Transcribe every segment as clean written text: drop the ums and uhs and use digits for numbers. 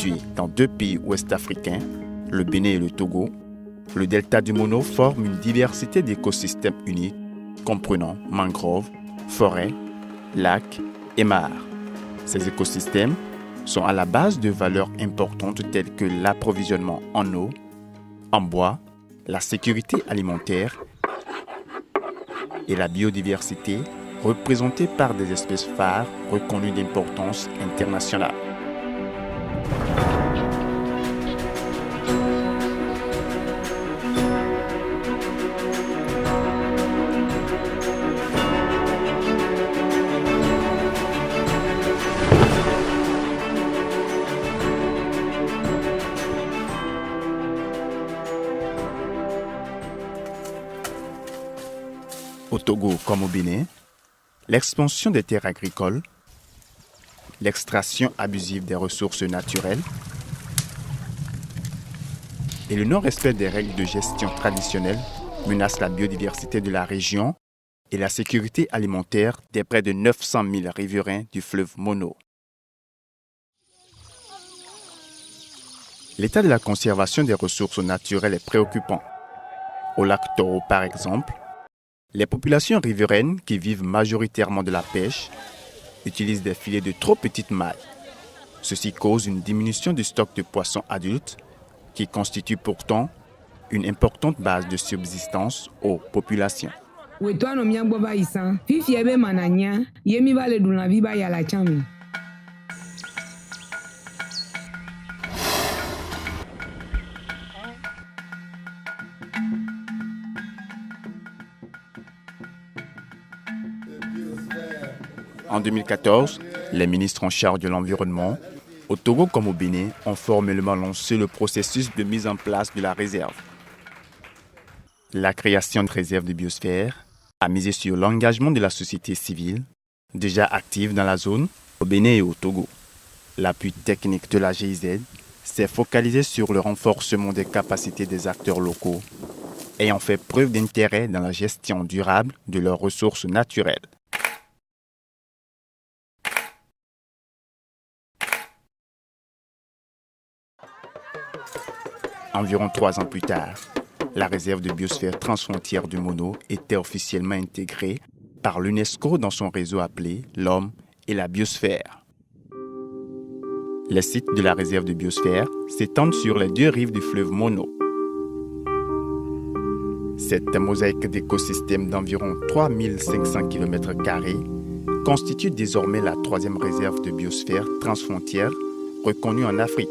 Situé dans deux pays ouest-africains, le Bénin et le Togo, le delta du Mono forme une diversité d'écosystèmes uniques comprenant mangroves, forêts, lacs et mares. Ces écosystèmes sont à la base de valeurs importantes telles que l'approvisionnement en eau, en bois, la sécurité alimentaire et la biodiversité représentée par des espèces phares reconnues d'importance internationale. Au Togo comme au Bénin, l'expansion des terres agricoles, l'extraction abusive des ressources naturelles et le non-respect des règles de gestion traditionnelles menacent la biodiversité de la région et la sécurité alimentaire des près de 900 000 riverains du fleuve Mono. L'état de la conservation des ressources naturelles est préoccupant. Au lac Toro, par exemple, les populations riveraines qui vivent majoritairement de la pêche utilisent des filets de trop petite maille. Ceci cause une diminution du stock de poissons adultes qui constitue pourtant une importante base de subsistance aux populations. En 2014, les ministres en charge de l'environnement, au Togo comme au Bénin, ont formellement lancé le processus de mise en place de la réserve. La création de réserves de biosphère a misé sur l'engagement de la société civile, déjà active dans la zone, au Bénin et au Togo. L'appui technique de la GIZ s'est focalisé sur le renforcement des capacités des acteurs locaux, ayant fait preuve d'intérêt dans la gestion durable de leurs ressources naturelles. Environ 3 ans plus tard, la réserve de biosphère transfrontière du Mono était officiellement intégrée par l'UNESCO dans son réseau appelé l'Homme et la biosphère. Les sites de la réserve de biosphère s'étendent sur les 2 rives du fleuve Mono. Cette mosaïque d'écosystèmes d'environ 3500 km² constitue désormais la 3e réserve de biosphère transfrontière reconnue en Afrique.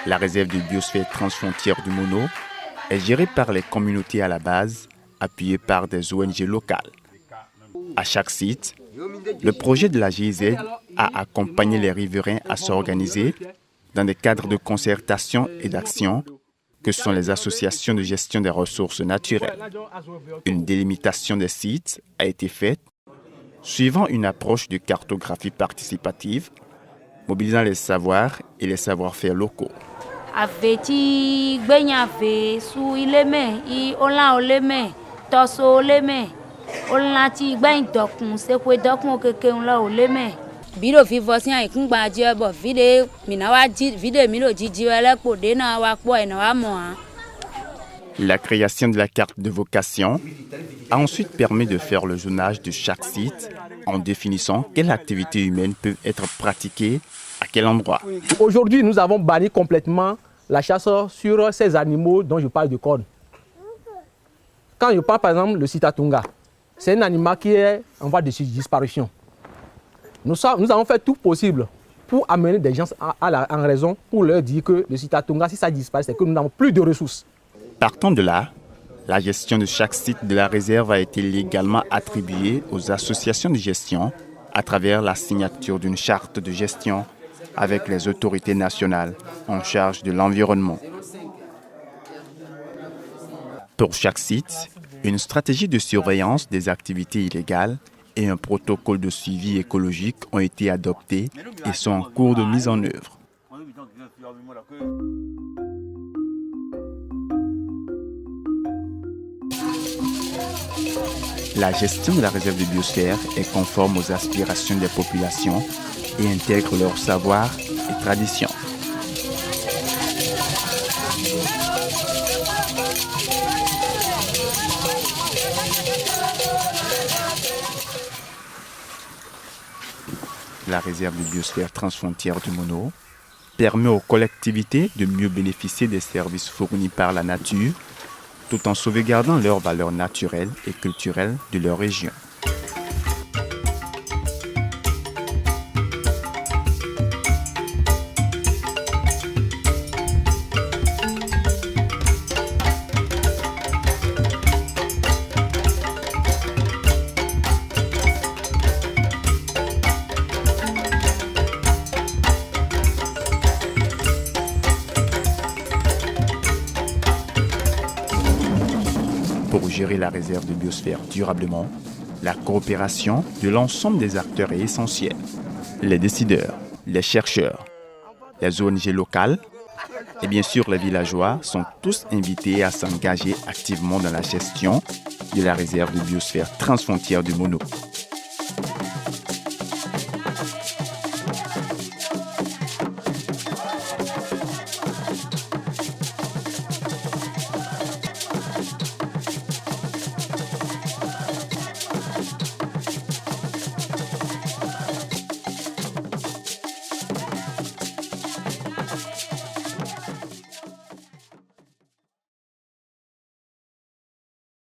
La réserve de biosphère transfrontière du Mono est gérée par les communautés à la base, appuyées par des ONG locales. À chaque site, le projet de la GIZ a accompagné les riverains à s'organiser dans des cadres de concertation et d'action que sont les associations de gestion des ressources naturelles. Une délimitation des sites a été faite suivant une approche de cartographie participative, mobilisant les savoirs et les savoir-faire locaux. La création de la carte de vocation a ensuite permis de faire le zonage de chaque site en définissant quelles activités humaines peuvent être pratiquées à quel endroit. Aujourd'hui, nous avons banni complètement la chasse sur ces animaux dont je parle de cornes. Quand je parle par exemple le Sitatunga, c'est un animal qui est en voie de disparition. Nous avons fait tout possible pour amener des gens en raison, pour leur dire que le Sitatunga, si ça disparaît, c'est que nous n'avons plus de ressources. Partant de là, la gestion de chaque site de la réserve a été légalement attribuée aux associations de gestion à travers la signature d'une charte de gestion avec les autorités nationales en charge de l'environnement. Pour chaque site, une stratégie de surveillance des activités illégales et un protocole de suivi écologique ont été adoptés et sont en cours de mise en œuvre. La gestion de la réserve de biosphère est conforme aux aspirations des populations et intègre leurs savoirs et traditions. La réserve de biosphère transfrontière du Mono permet aux collectivités de mieux bénéficier des services fournis par la nature, tout en sauvegardant leurs valeurs naturelles et culturelles de leur région. Pour gérer la réserve de biosphère durablement, la coopération de l'ensemble des acteurs est essentielle. Les décideurs, les chercheurs, les ONG locales et bien sûr les villageois sont tous invités à s'engager activement dans la gestion de la réserve de biosphère transfrontière du Mono.